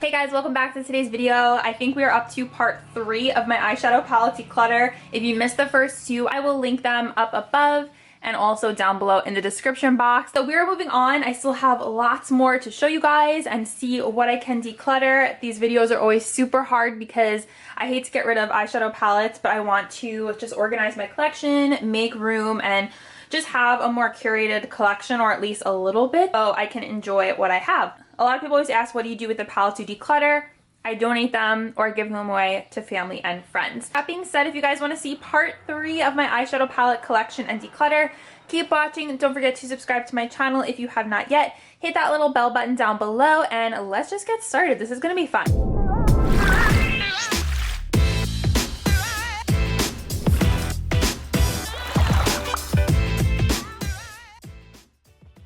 Hey guys, welcome back to today's video. I think we are up to part 3 of my eyeshadow palette declutter. If you missed the first 2, I will link them up above and also down below in the description box. So we are moving on. I still have lots more to show you guys and see what I can declutter. These videos are always super hard because I hate to get rid of eyeshadow palettes, but I want to just organize my collection, make room, and just have a more curated collection, or at least a little bit, so I can enjoy what I have. A lot of people always ask, what do you do with the palettes you declutter? I donate them or give them away to family and friends. That being said, if you guys want to see part 3 of my eyeshadow palette collection and declutter, keep watching. Don't forget to subscribe to my channel if you have not yet. Hit that little bell button down below and let's just get started. This is going to be fun.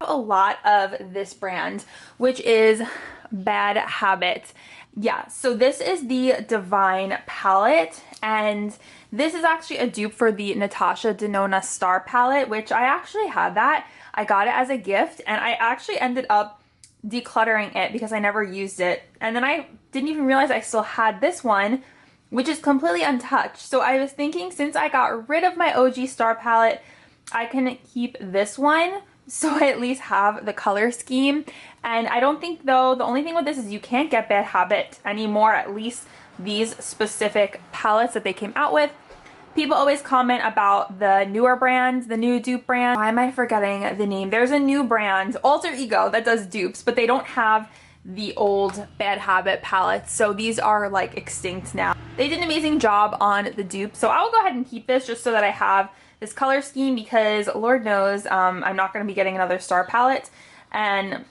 A lot of this brand, which is Bad Habit. Yeah, so this is the Divine palette, and this is actually a dupe for the Natasha Denona Star palette, which I actually had that. I got it as a gift, and I actually ended up decluttering it because I never used it. And then I didn't even realize I still had this one, which is completely untouched. So I was thinking, since I got rid of my OG Star palette, I can keep this one, so I at least have the color scheme. And I don't think, though, the only thing with this is you can't get Bad Habit anymore, at least these specific palettes that they came out with. People always comment about the newer brand, the new dupe brand. Why am I forgetting the name? There's a new brand, Alter Ego, that does dupes, but they don't have the old Bad Habit palettes, so these are like extinct now. They did an amazing job on the dupe, so I'll go ahead and keep this just so that I have this color scheme, because Lord knows I'm not going to be getting another Star palette, and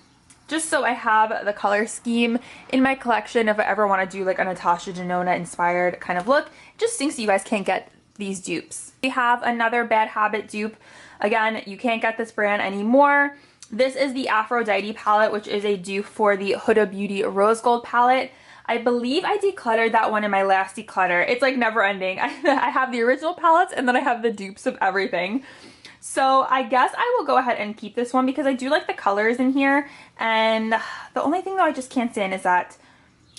just so I have the color scheme in my collection if I ever want to do like a Natasha Denona inspired kind of look. It just stinks that you guys can't get these dupes. We have another Bad Habit dupe. Again, you can't get this brand anymore. This is the Aphrodite palette, which is a dupe for the Huda Beauty Rose Gold palette. I believe I decluttered that one in my last declutter. It's like never ending. I have the original palettes and then I have the dupes of everything. So I guess I will go ahead and keep this one because I do like the colors in here. And the only thing though I just can't stand is that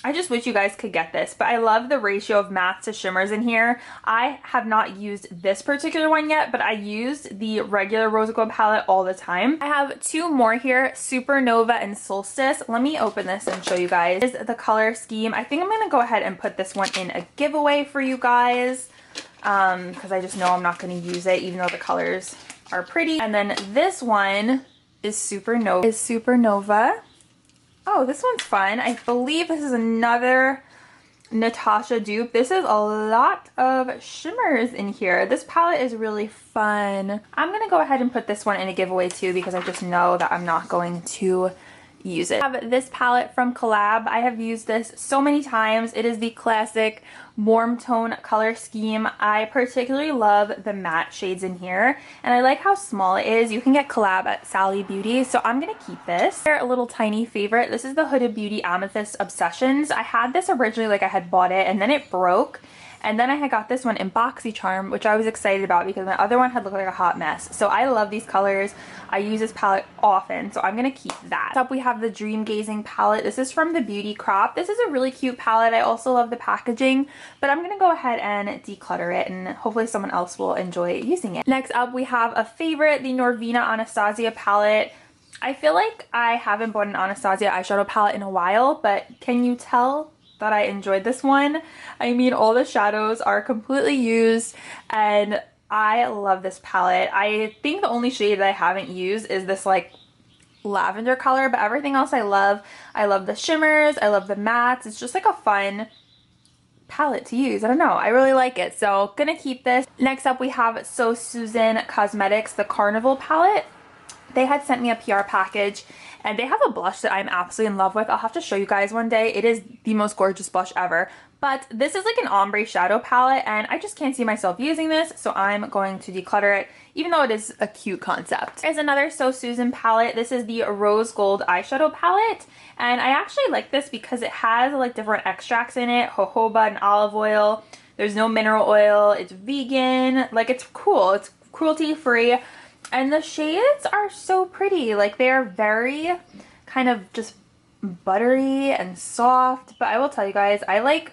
I just wish you guys could get this, but I love the ratio of mattes to shimmers in here. I have not used this particular one yet, but I used the regular Rose Gold palette all the time. I have 2 more here, Supernova and Solstice. Let me open this and show you guys. This is the color scheme. I think I'm going to go ahead and put this one in a giveaway for you guys because I just know I'm not going to use it, even though the colors are pretty. And then this one is Supernova. Oh, this one's fun. I believe this is another Natasha dupe. This is a lot of shimmers in here. This palette is really fun. I'm going to go ahead and put this one in a giveaway too because I just know that I'm not going to use it. I have this palette from Collab. I have used this so many times. It is the classic warm tone color scheme. I particularly love the matte shades in here, and I like how small it is. You can get Collab at Sally Beauty, so I'm gonna keep this. They're a little tiny favorite. This is the Huda Beauty Amethyst Obsessions. I had this originally, like I had bought it and then it broke. And then I had got this one in BoxyCharm, which I was excited about because my other one had looked like a hot mess. So I love these colors. I use this palette often, so I'm going to keep that. Next up, we have the Dream Gazing palette. This is from the Beauty Crop. This is a really cute palette. I also love the packaging, but I'm going to go ahead and declutter it, and hopefully someone else will enjoy using it. Next up, we have a favorite, the Norvina Anastasia palette. I feel like I haven't bought an Anastasia eyeshadow palette in a while, but can you tell that I enjoyed this one? I mean, all the shadows are completely used and I love this palette. I think the only shade that I haven't used is this like lavender color, but everything else I love. I love the shimmers, I love the mattes. It's just like a fun palette to use. I don't know, I really like it, so gonna keep this. Next up, we have So Susan Cosmetics, the Carnival palette. They had sent me a PR package and they have a blush that I'm absolutely in love with. I'll have to show you guys one day. It is the most gorgeous blush ever. But this is like an ombre shadow palette and I just can't see myself using this, so I'm going to declutter it, even though it is a cute concept. There's another So Susan palette. This is the Rose Gold eyeshadow palette, and I actually like this because it has like different extracts in it, jojoba and olive oil. There's no mineral oil. It's vegan. Like, it's cool. It's cruelty free. And the shades are so pretty. Like, they're very kind of just buttery and soft, but I will tell you guys, I like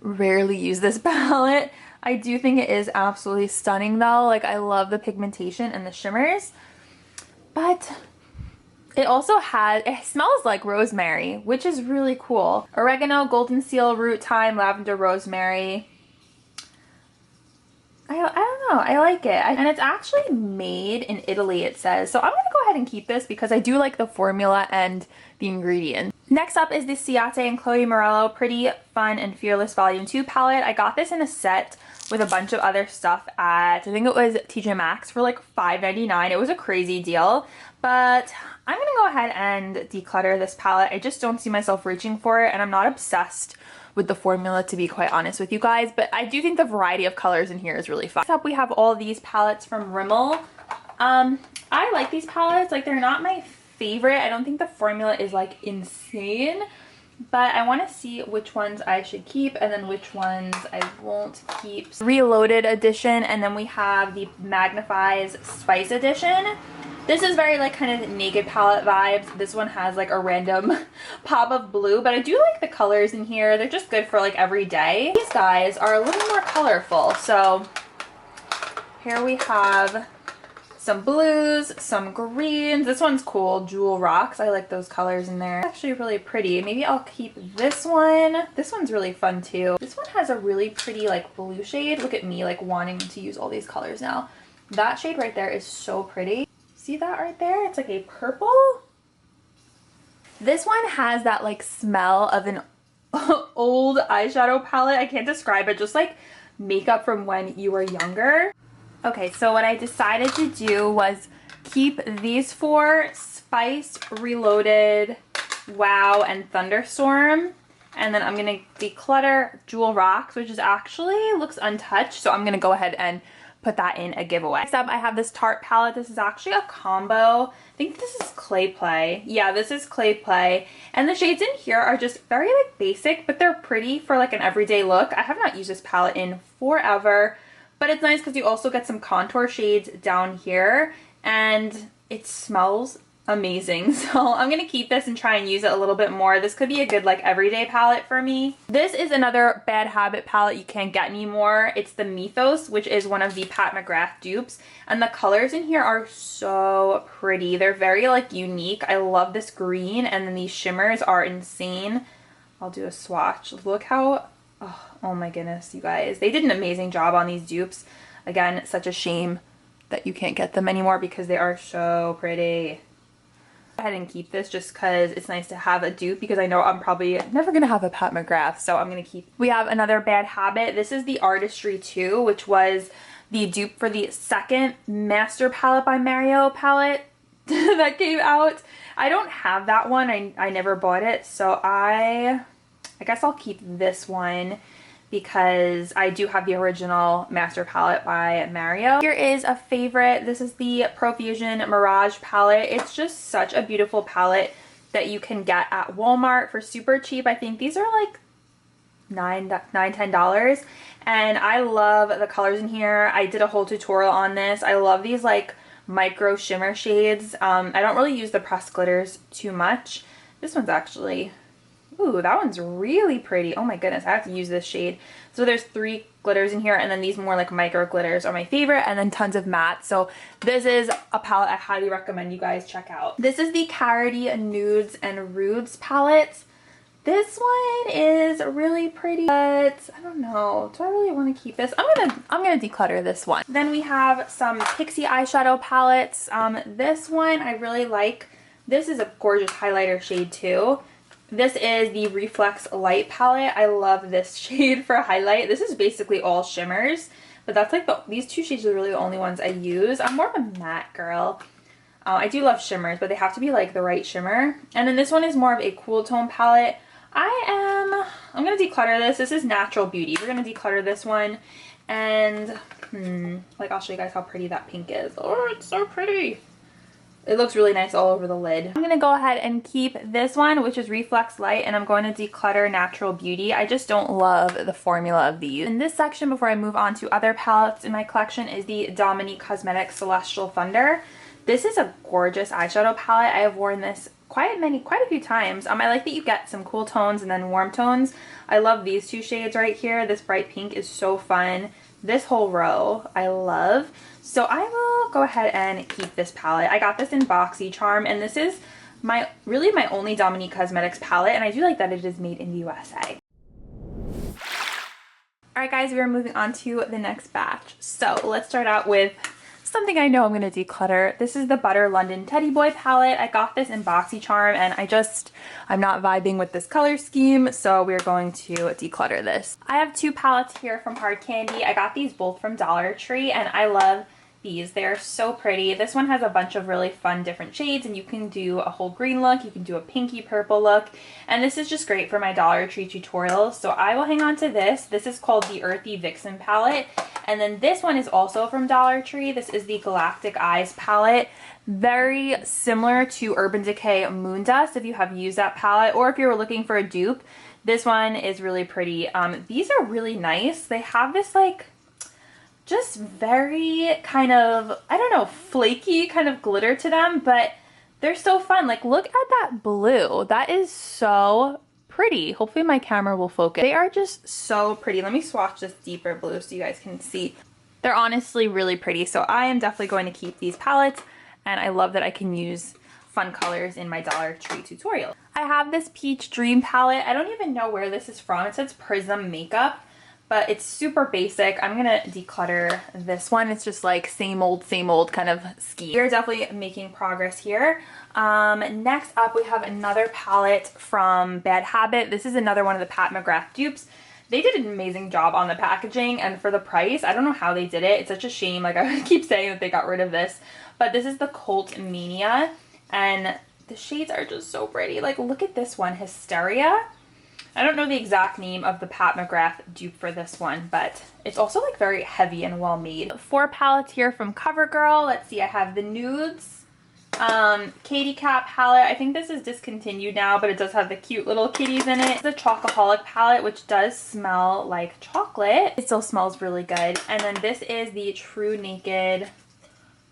rarely use this palette. I do think it is absolutely stunning though. Like, I love the pigmentation and the shimmers, but it also it smells like rosemary, which is really cool. Oregano, golden seal, root, thyme, lavender, rosemary. I don't know, I like it. And it's actually made in Italy, it says. So I'm gonna go ahead and keep this because I do like the formula and the ingredients. Next up is the Ciate and Chloe Morello Pretty, Fun, and Fearless Volume 2 palette. I got this in a set with a bunch of other stuff at, I think it was TJ Maxx for like $5.99. It was a crazy deal, but I'm gonna go ahead and declutter this palette. I just don't see myself reaching for it, and I'm not obsessed with the formula, to be quite honest with you guys, but I do think the variety of colors in here is really fun. Next up, we have all these palettes from Rimmel. I like these palettes. Like, they're not my favorite. I don't think the formula is like insane, but I want to see which ones I should keep and then which ones I won't keep. Reloaded edition, and then we have the Magnifies Spice edition. This is very like kind of Naked palette vibes. This one has like a random pop of blue, but I do like the colors in here. They're just good for like every day. These guys are a little more colorful. So here we have some blues, some greens. This one's cool, Jewel Rocks. I like those colors in there. It's actually really pretty. Maybe I'll keep this one. This one's really fun too. This one has a really pretty like blue shade. Look at me like wanting to use all these colors now. That shade right there is so pretty. See that right there? It's like a purple. This one has that like smell of an old eyeshadow palette. I can't describe it, just like makeup from when you were younger. Okay, so what I decided to do was keep these four: Spice, Reloaded, Wow, and Thunderstorm. And then I'm gonna declutter Jewel Rocks, which is actually looks untouched, so I'm gonna go ahead and put that in a giveaway. Next up, I have this Tarte palette. This is actually a combo. I think this is Clay Play. Yeah, this is Clay Play. And the shades in here are just very like basic, but they're pretty for like an everyday look. I have not used this palette in forever, but it's nice because you also get some contour shades down here, and it smells amazing. So I'm gonna keep this and try and use it a little bit more. This could be a good like everyday palette for me. This is another Bad Habit palette you can't get anymore. It's the Mythos, which is one of the Pat McGrath dupes, and the colors in here are so pretty. They're very like unique. I love this green, and then these shimmers are insane. I'll do a swatch. Look how, oh my goodness, you guys, they did an amazing job on these dupes. Again, such a shame that you can't get them anymore because they are so pretty. Go ahead and keep this just because it's nice to have a dupe, because I know I'm probably never gonna have a Pat McGrath, so I'm gonna keep. We have another Bad Habit. This is the Artistry 2, which was the dupe for the second Master Palette by Mario palette that came out. I don't have that one. I never bought it, so I guess I'll keep this one because I do have the original Master Palette by Mario. Here is a favorite. This is the Profusion Mirage palette. It's just such a beautiful palette that you can get at Walmart for super cheap. I think these are like $10. And I love the colors in here. I did a whole tutorial on this. I love these like micro shimmer shades. I don't really use the pressed glitters too much. This one's actually, ooh, that one's really pretty. Oh my goodness, I have to use this shade. So there's 3 glitters in here, and then these more like micro glitters are my favorite, and then tons of matte. So this is a palette I highly recommend you guys check out. This is the Carity Nudes and Rudes palette. This one is really pretty, but I don't know. Do I really want to keep this? I'm gonna declutter this one. Then we have some Pixie eyeshadow palettes. This one I really like. This is a gorgeous highlighter shade too. This is the Reflex Light palette. I love this shade for a highlight. This is basically all shimmers, but that's like these 2 shades are really the only ones I use. I'm more of a matte girl. I do love shimmers, but they have to be like the right shimmer. And then this one is more of a cool tone palette. I'm gonna declutter this. This is Natural Beauty. We're gonna declutter this one, and like I'll show you guys how pretty that pink is. Oh, it's so pretty. It looks really nice all over the lid. I'm gonna go ahead and keep this one, which is Reflex Light, and I'm going to declutter Natural Beauty. I just don't love the formula of these. In this section, before I move on to other palettes in my collection, is the Dominique Cosmetics Celestial Thunder. This is a gorgeous eyeshadow palette. I have worn this quite a few times. I like that you get some cool tones and then warm tones. I love these two shades right here. This bright pink is so fun. This whole row I love. So I will go ahead and keep this palette. I got this in BoxyCharm, and this is really my only Dominique Cosmetics palette, and I do like that it is made in the USA. Alright guys, we are moving on to the next batch. So let's start out with something I know I'm going to declutter. This is the Butter London Teddy Boy palette. I got this in BoxyCharm, and I'm not vibing with this color scheme, so we're going to declutter this. I have two palettes here from Hard Candy. I got these both from Dollar Tree, and I love these. They're so pretty. This one has a bunch of really fun different shades, and you can do a whole green look, you can do a pinky purple look, and this is just great for my Dollar Tree tutorials. So I will hang on to this. This is called the Earthy Vixen palette, and then this one is also from Dollar Tree. This is the Galactic Eyes palette. Very similar to Urban Decay Moon Dust if you have used that palette, or if you're looking for a dupe. This one is really pretty. These are really nice. They have this like just very kind of, I don't know, flaky kind of glitter to them, but they're so fun. Like, look at that blue. That is so pretty. Hopefully my camera will focus. They are just so pretty. Let me swatch this deeper blue so you guys can see. They're honestly really pretty. So I am definitely going to keep these palettes, and I love that I can use fun colors in my Dollar Tree tutorial. I have this Peach Dream palette. I don't even know where this is from. It says Prism Makeup, but it's super basic. I'm gonna declutter this one. It's just like same old kind of scheme. We're definitely making progress here. Next up, we have another palette from Bad Habit. This is another one of the Pat McGrath dupes. They did an amazing job on the packaging, and for the price, I don't know how they did it. It's such a shame. Like, I keep saying that they got rid of this, but this is the Cult Mania, and the shades are just so pretty. Like, look at this one, Hysteria. I don't know the exact name of the Pat McGrath dupe for this one, but it's also like very heavy and well made. 4 palettes here from CoverGirl. Let's see, I have the Nudes, Katy Cat palette. I think this is discontinued now, but it does have the cute little kitties in it. The Chocoholic palette, which does smell like chocolate. It still smells really good. And then this is the True Naked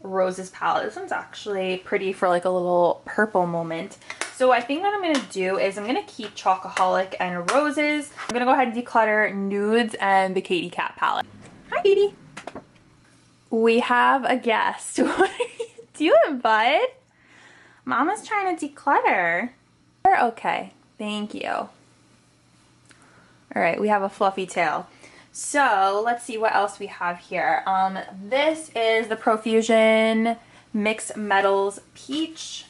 Roses palette. This one's actually pretty for like a little purple moment. So I think what I'm going to do is I'm going to keep Chocoholic and Roses. I'm going to go ahead and declutter Nudes and the Katy Cat palette. Hi, Katy. We have a guest. What are you doing, bud? Mama's trying to declutter. Okay, thank you. All right, we have a fluffy tail. So let's see what else we have here. This is the Profusion Mixed Metals Peach.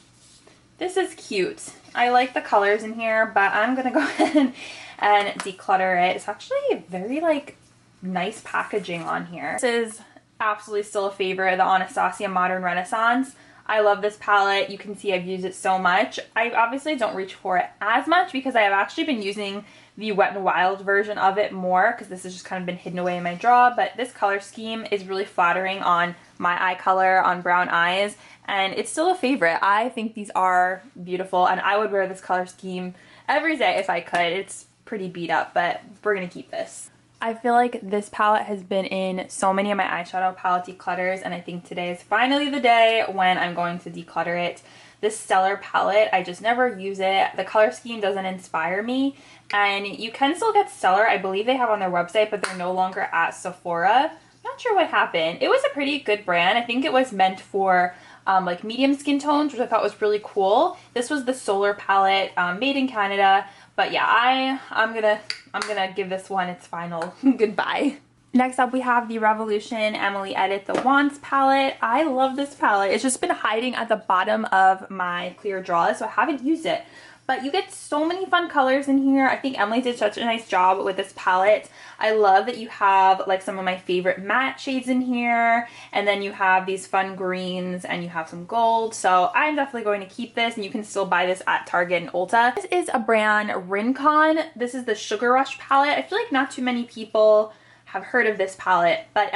This is cute. I like the colors in here, but I'm gonna go ahead and declutter it. It's actually very like nice packaging on here. This is absolutely still a favorite, the Anastasia Modern Renaissance. I love this palette. You can see I've used it so much. I obviously don't reach for it as much because I have actually been using the Wet n Wild version of it more, because this has just kind of been hidden away in my drawer, but this color scheme is really flattering on my eye color, on brown eyes, and it's still a favorite. I think these are beautiful, and I would wear this color scheme every day if I could. It's pretty beat up, but we're gonna keep this. I feel like this palette has been in so many of my eyeshadow palette declutters, and I think today is finally the day when I'm going to declutter it. This Stellar palette, I just never use it. The color scheme doesn't inspire me, and you can still get Stellar. I believe they have on their website, but they're no longer at Sephora. Not sure what happened. It was a pretty good brand. I think it was meant for like medium skin tones, which I thought was really cool. This was the Solar palette, made in Canada. But yeah, I'm gonna give this one its final goodbye. Next up, we have the Revolution Emily Edit the Wands palette. I love this palette. It's just been hiding at the bottom of my clear drawers, so I haven't used it. But you get so many fun colors in here. I think Emily did such a nice job with this palette. I love that you have like some of my favorite matte shades in here, and then you have these fun greens, and you have some gold. So I'm definitely going to keep this, and you can still buy this at Target and Ulta. This is a brand, Rincon. This is the Sugar Rush palette. I feel like not too many people have heard of this palette, but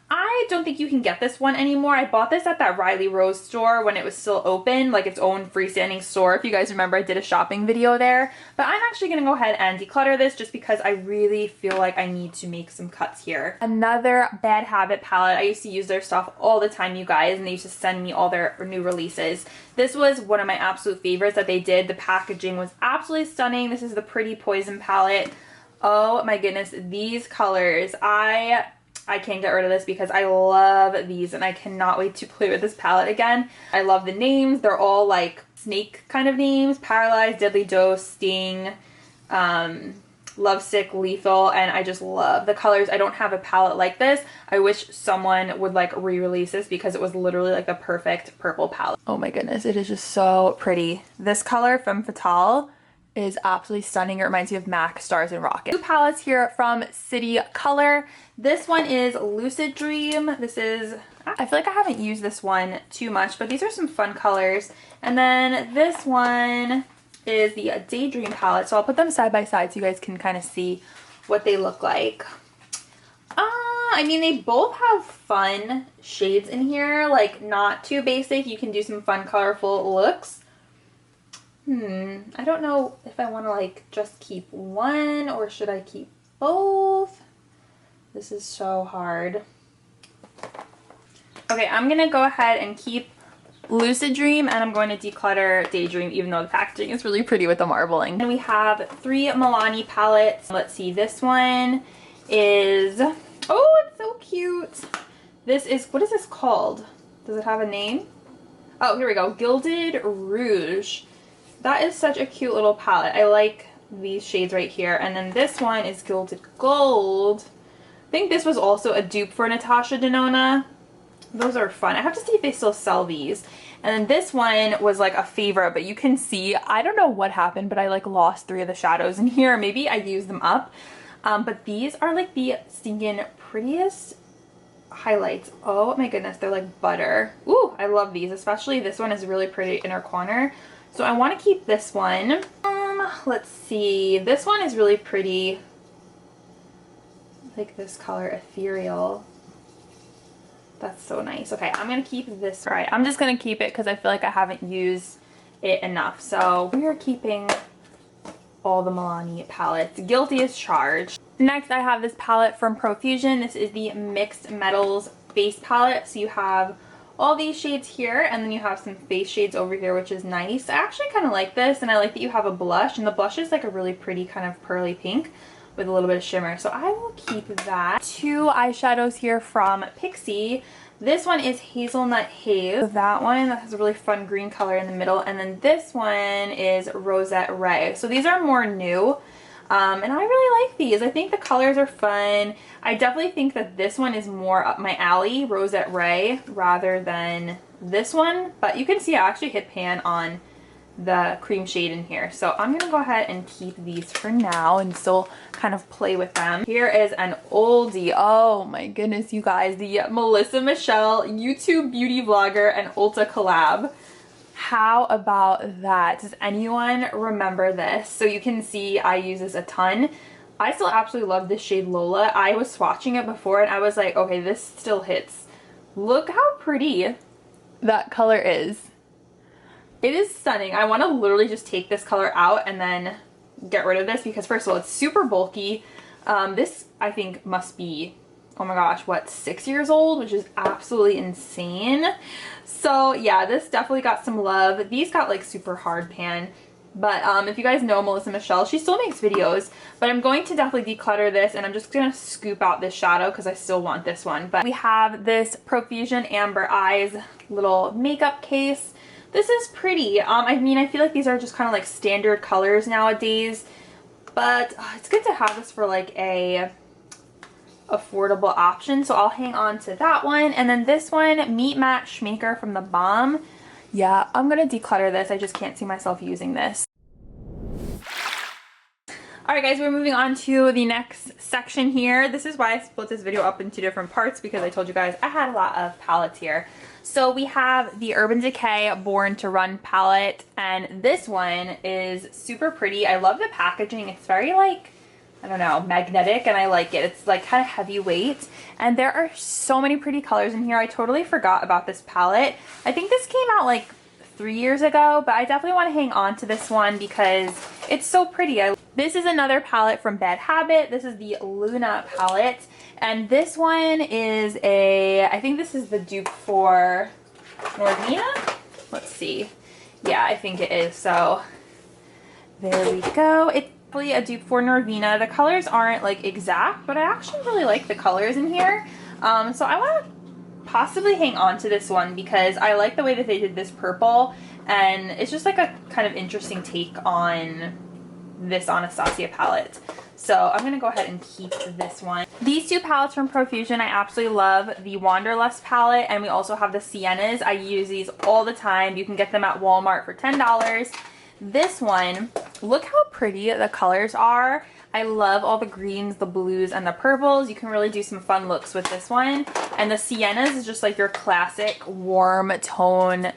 I don't think you can get this one anymore. I bought this at that Riley Rose store when it was still open, like its own freestanding store. If you guys remember, I did a shopping video there. But I'm actually going to go ahead and declutter this just because I really feel like I need to make some cuts here. Another Bad Habit palette. I used to use their stuff all the time, you guys, and they used to send me all their new releases. This was one of my absolute favorites that they did. The packaging was absolutely stunning. This is the Pretty Poison palette. Oh my goodness, these colors. I can't get rid of this because I love these and I cannot wait to play with this palette again. I love the names. They're all like snake kind of names. Paralyzed, Deadly Dose, Sting, Lovesick, Lethal, and I just love the colors. I don't have a palette like this. I wish someone would like re-release this because it was literally like the perfect purple palette. Oh my goodness, it is just so pretty. This color, Femme Fatale, is absolutely stunning. It reminds me of MAC, Stars, and Rockets. Two palettes here from City Color. This one is Lucid Dream. This is, I feel like I haven't used this one too much, but these are some fun colors. And then this one is the Daydream palette. So I'll put them side by side so you guys can kind of see what they look like. I mean, they both have fun shades in here, like not too basic. You can do some fun, colorful looks. I don't know if I want to like just keep one or should I keep both? This is so hard. Okay, I'm going to go ahead and keep Lucid Dream and I'm going to declutter Daydream even though the packaging is really pretty with the marbling. And we have 3 Milani palettes. Let's see, this one is, oh, it's so cute. This is, what is this called? Does it have a name? Oh, here we go, Gilded Rouge. That is such a cute little palette. I like these shades right here. And then this one is Gilded Gold. I think this was also a dupe for Natasha Denona. Those are fun. I have to see if they still sell these. And then this one was like a favorite, but you can see, I don't know what happened, but I like lost 3 of the shadows in here. Maybe I used them up. But these are like the stinking prettiest highlights. Oh my goodness, they're like butter. Ooh, I love these, especially this one is really pretty inner corner. So I want to keep this one. Let's see. This one is really pretty. I like this color, Ethereal. That's so nice. Okay, I'm going to keep this. All right, I'm just going to keep it because I feel like I haven't used it enough. So we are keeping all the Milani palettes. Guilty as charged. Next, I have this palette from Profusion. This is the Mixed Metals Face Palette. So you have all these shades here, and then you have some face shades over here, which is nice. I actually kind of like this, and I like that you have a blush, and the blush is like a really pretty kind of pearly pink with a little bit of shimmer. So I will keep that. 2 eyeshadows here from Pixie. This one is Hazelnut Haze. So that one that has a really fun green color in the middle, and then this one is Rosette Ray. So these are more new. And I really like these. I think the colors are fun. I definitely think that this one is more up my alley, Rosette Ray, rather than this one. But you can see I actually hit pan on the cream shade in here. So I'm going to go ahead and keep these for now and still kind of play with them. Here is an oldie. Oh my goodness, you guys. The Melissa Michelle YouTube beauty vlogger and Ulta collab. How about that? Does anyone remember this? So you can see I use this a ton. I still absolutely love this shade Lola. I was swatching it before and I was like, okay, this still hits. Look how pretty that color is. It is stunning. I want to literally just take this color out and then get rid of this because first of all, it's super bulky. This I think must be, oh my gosh, what, 6 years old, which is absolutely insane. So yeah, this definitely got some love. These got like super hard pan. But if you guys know Melissa Michelle, she still makes videos. But I'm going to definitely declutter this and I'm just going to scoop out this shadow because I still want this one. But we have this Profusion Amber Eyes little makeup case. This is pretty. I mean, I feel like these are just kind of like standard colors nowadays. But it's good to have this for like a affordable option, so I'll hang on to that one. And then this one, Meet Matte Schmaker from The Balm. Yeah, I'm gonna declutter this. I just can't see myself using this. Alright guys, we're moving on to the next section here. This is why I split this video up into different parts because I told you guys I had a lot of palettes here. So we have the Urban Decay Born to Run palette, and this one is super pretty. I love the packaging. It's very like I don't know, magnetic, and I like it. It's like kind of heavyweight, and there are so many pretty colors in here. I totally forgot about this palette. I think this came out like 3 years ago, but I definitely want to hang on to this one because it's so pretty. This is another palette from Bad Habit. This is the Luna palette, and this one is I think this is the dupe for Norvina. Let's see. Yeah, I think it is. So there we go. It's probably a dupe for Norvina. The colors aren't like exact, but I actually really like the colors in here. So I want to possibly hang on to this one because I like the way that they did this purple, and it's just like a kind of interesting take on this Anastasia palette. So I'm gonna go ahead and keep this one. These two palettes from Profusion, I absolutely love. The Wanderlust palette, and we also have the Siennas. I use these all the time. You can get them at Walmart for $10. This one, look how pretty the colors are. I love all the greens, the blues, and the purples. You can really do some fun looks with this one. And the Siennas is just like your classic warm tone,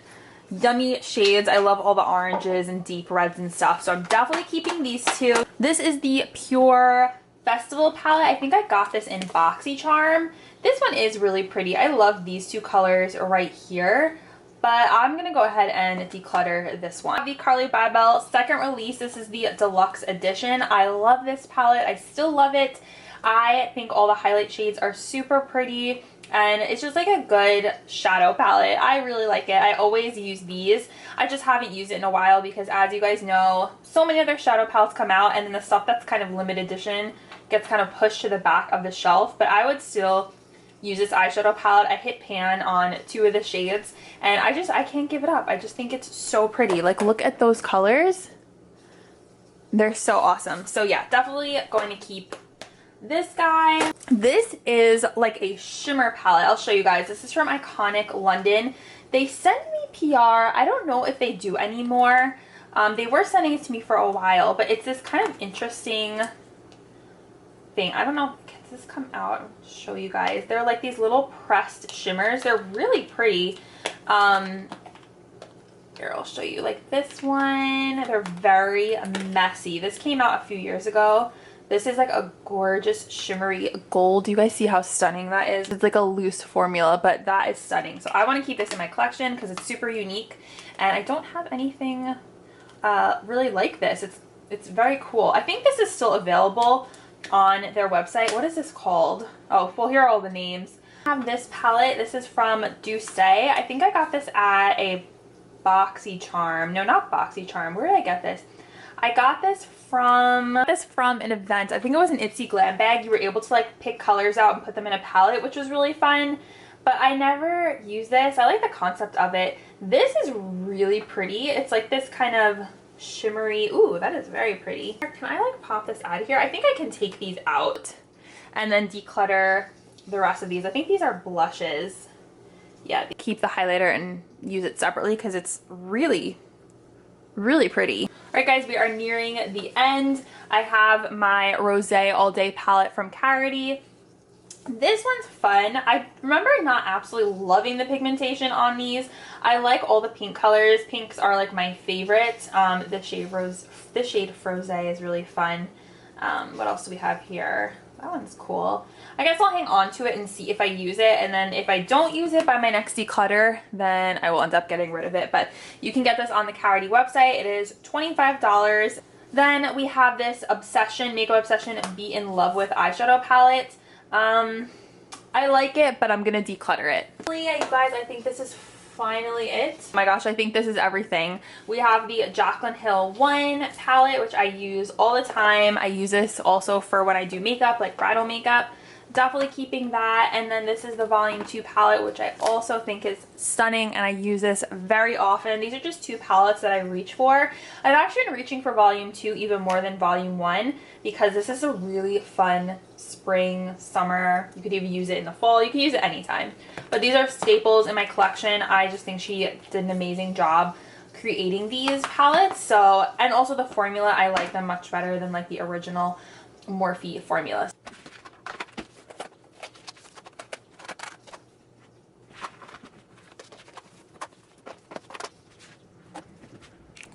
yummy shades. I love all the oranges and deep reds and stuff, so I'm definitely keeping these two. This is the Pure Festival palette. I think I got this in BoxyCharm. This one is really pretty. I love these two colors right here, but I'm gonna go ahead and declutter this one. The Carly Babel second release. This is the deluxe edition. I love this palette. I still love it. I think all the highlight shades are super pretty, and it's just like a good shadow palette. I really like it. I always use these. I just haven't used it in a while because, as you guys know, so many other shadow palettes come out, and then the stuff that's kind of limited edition gets kind of pushed to the back of the shelf. But I would still use this eyeshadow palette. I hit pan on 2 of the shades, and I can't give it up. I just think it's so pretty. Like, look at those colors. They're so awesome. So yeah, definitely going to keep this guy. This is like a shimmer palette. I'll show you guys. This is from Iconic London. They sent me PR. I don't know if they do anymore. They were sending it to me for a while, but it's this kind of interesting thing. I don't know. Can this come out? I'll show you guys. They're like these little pressed shimmers. They're really pretty. Here, I'll show you. Like this one, they're very messy. This came out a few years ago. This is like a gorgeous shimmery gold. Do you guys see how stunning that is? It's like a loose formula, but that is stunning. So I want to keep this in my collection because it's super unique, and I don't have anything really like this. It's very cool. I think this is still available on their website. What is this called? Oh, well, here are all the names. I have this palette. This is from Douce. I think I got this at a BoxyCharm. No, not BoxyCharm. Where did I get this? I got this from an event. I think it was an Ipsy Glam Bag. You were able to like pick colors out and put them in a palette, which was really fun. But I never used this. I like the concept of it. This is really pretty. It's like this kind of shimmery. Ooh, that is very pretty. Can I like pop this out of here? I think I can take these out and then declutter the rest of these. I think these are blushes. Yeah, keep the highlighter and use it separately because it's really pretty. Alright guys, we are nearing the end. I have my Rosé All Day palette from Carity. This one's fun. I remember not absolutely loving the pigmentation on these. I like all the pink colors. Pinks are like my favorite. The shade Rosé is really fun. What else do we have here? That one's cool. I guess I'll hang on to it and see if I use it, and then if I don't use it by my next declutter, then I will end up getting rid of it. But you can get this on the Carity website. It is $25. Then we have this Obsession, Makeup Obsession Be in Love With eyeshadow palette. I like it, but I'm gonna declutter it. Yeah, you guys, I think this is finally it. Oh my gosh, I think this is everything. We have the Jaclyn Hill 1 palette, which I use all the time. I use this also for when I do makeup, like bridal makeup. Definitely keeping that. And then this is the Volume 2 palette, which I also think is stunning, and I use this very often. These are just 2 palettes that I reach for. I've actually been reaching for Volume 2 even more than Volume 1 because this is a really fun spring, summer. You could even use it in the fall. You can use it anytime. But these are staples in my collection. I just think she did an amazing job creating these palettes. So, and also the formula, I like them much better than like the original Morphe formulas.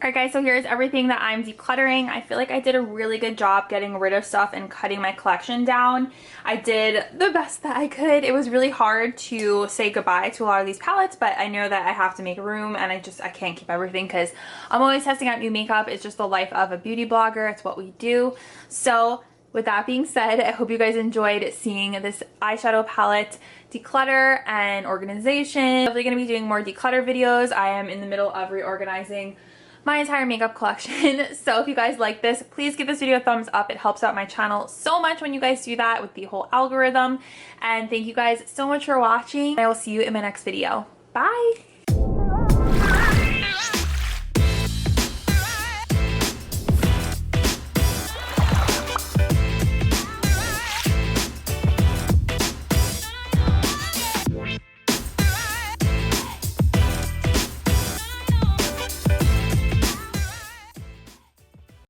Alright guys, so here's everything that I'm decluttering. I feel like I did a really good job getting rid of stuff and cutting my collection down. I did the best that I could. It was really hard to say goodbye to a lot of these palettes, but I know that I have to make room, and I can't keep everything because I'm always testing out new makeup. It's just the life of a beauty blogger. It's what we do. So with that being said, I hope you guys enjoyed seeing this eyeshadow palette declutter and organization. I'm definitely going to be doing more declutter videos. I am in the middle of reorganizing my entire makeup collection. So if you guys like this, please give this video a thumbs up. It helps out my channel so much when you guys do that with the whole algorithm. And thank you guys so much for watching. I will see you in my next video. Bye!